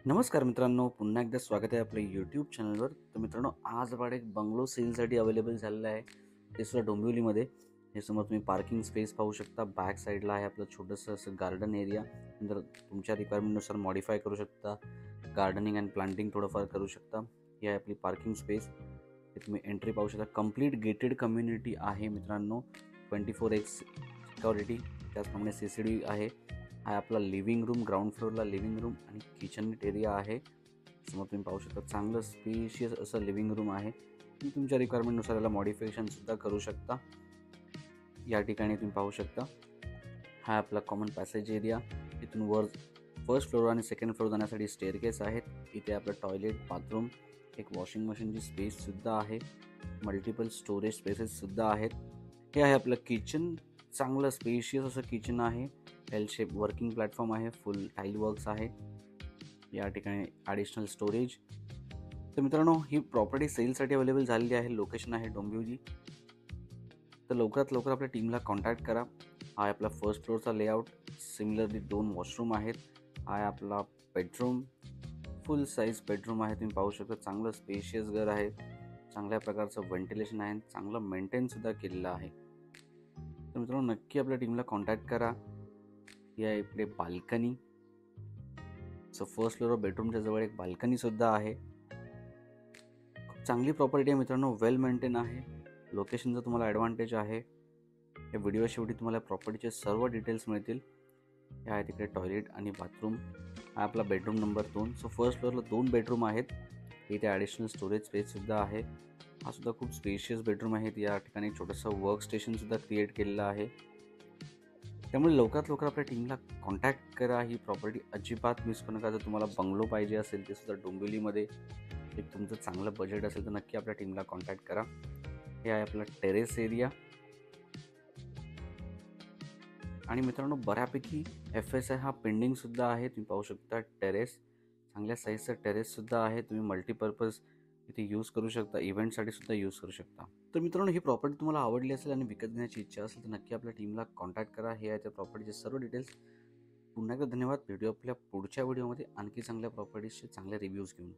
नमस्कार मित्रांनो, पुन्हा एकदा स्वागत आहे आपल्या यूट्यूब चॅनलवर. तर मित्रांनो, आज आपल्याकडे एक बंगलो सेलसाठी अवेलेबल झालेला आहे, ते सुद्धा डोंबिवलीमध्ये. हे समोर तुम्ही पार्किंग स्पेस पाहू शकता. बॅक साईडला आहे आपलं छोटंसं असं गार्डन एरिया. नंतर तुमच्या रिक्वायरमेंटनुसार मॉडिफाय करू शकता, गार्डनिंग अँड प्लांटिंग थोडंफार करू शकता. ही आहे आपली पार्किंग स्पेस. हे तुम्ही एंट्री पाहू शकता. कंप्लीट गेटेड कम्युनिटी आहे मित्रांनो. 24x सिक्युरिटी, त्याचप्रमाणे CCTV आहे. हा आपला लिव्हिंग रूम, ग्राउंड फ्लोअरला लिव्हिंग रूम आणि किचन एरिया आहे. समोर तुम्ही पाहू शकता, चांगलं स्पेशियस असं लिव्हिंग रूम आहे. तुम्ही तुमच्या रिक्वायरमेंटनुसार याला मॉडिफिकेशनसुद्धा करू शकता. या ठिकाणी तुम्ही पाहू शकता, हा आपला कॉमन पॅसेज एरिया. इथून वर फर्स्ट फ्लोअर आणि सेकंड फ्लोअर जाण्यासाठी स्टेअरकेस आहेत. इथे आपलं टॉयलेट, बाथरूम, एक वॉशिंग मशीनची स्पेससुद्धा आहे. मल्टिपल स्टोरेज स्पेसेससुद्धा आहेत. हे आहे आपलं किचन. चांगलं स्पेशियस असं किचन आहे. एल शेप वर्किंग प्लॅटफॉर्म आहे. फुल टाईल वर्क्स आहे. या ठिकाणी ॲडिशनल स्टोरेज. तर मित्रांनो, ही प्रॉपर्टी सेलसाठी अवेलेबल झालेली आहे. लोकेशन आहे डोंबिवली. तर लवकरात लवकर आपल्या टीमला कॉन्टॅक्ट करा. हा आहे आपला फर्स्ट फ्लोअरचा लेआउट. सिमिलरली 2 वॉशरूम आहेत. हा आहे आपला बेडरूम. फुल साईज बेडरूम आहे. तुम्ही पाहू शकता, चांगलं स्पेशियस घर आहे. चांगल्या प्रकारचं व्हेंटिलेशन आहे. चांगलं मेंटेनसुद्धा केलेलं आहे. तर मित्रांनो, नक्की आपल्या टीमला कॉन्टॅक्ट करा. ही आहे इकडे बाल्कनी. सो फर्स्ट फ्लोअर बेडरूमच्या जवळ एक बाल्कनी सुद्धा आहे. खूप चांगली प्रॉपर्टी आहे मित्रांनो, वेल मेंटेन आहे. लोकेशनचा तुम्हाला ॲडव्हान्टेज आहे. या व्हिडिओ शेवटी तुम्हाला प्रॉपर्टीचे सर्व डिटेल्स मिळतील. हे आहे तिकडे टॉयलेट आणि बाथरूम. हा आपला बेडरूम नंबर 2. सो फर्स्ट फ्लोअरला 2 बेडरूम आहेत. इथे ॲडिशनल स्टोरेज स्पेससुद्धा आहे. हा सुद्धा खूप स्पेशियस बेडरूम आहे. या ठिकाणी छोटंसं वर्क स्टेशनसुद्धा क्रिएट केलेलं आहे. त्यामुळे लवकरात लवकर आपल्या टीमला कॉन्टॅक्ट करा. ही प्रॉपर्टी अजिबात मिस करू नका. जर तुम्हाला बंगलो पाहिजे असेल, ते सुद्धा डोंबिवलीमध्ये, एक तुमचं चांगलं बजेट असेल, तर नक्की आपल्या टीमला कॉन्टॅक्ट करा. हे आहे आपला टेरेस एरिया. आणि मित्रांनो, बऱ्यापैकी FSI हा पेंडिंगसुद्धा आहे. तुम्ही पाहू शकता टेरेस, चांगल्या साईजचं टेरेससुद्धा आहे. तुम्ही मल्टीपर्पज इथे यूज करू शकता, इव्हेंटसाठी सुद्धा यूज करू शकता. तर मित्रांनो, ही प्रॉपर्टी तुम्हाला आवडली असेल आणि विकत घेण्याची इच्छा असेल, तर नक्की आपल्या टीमला कॉन्टॅक्ट करा. हे आहे त्या प्रॉपर्टीचे सर्व डिटेल्स. पुन्हा एकदा धन्यवाद. भेटूया आपल्या पुढच्या व्हिडिओमध्ये आणखी चांगल्या प्रॉपर्टीजचे चांगले रिव्ह्यूज घेऊन.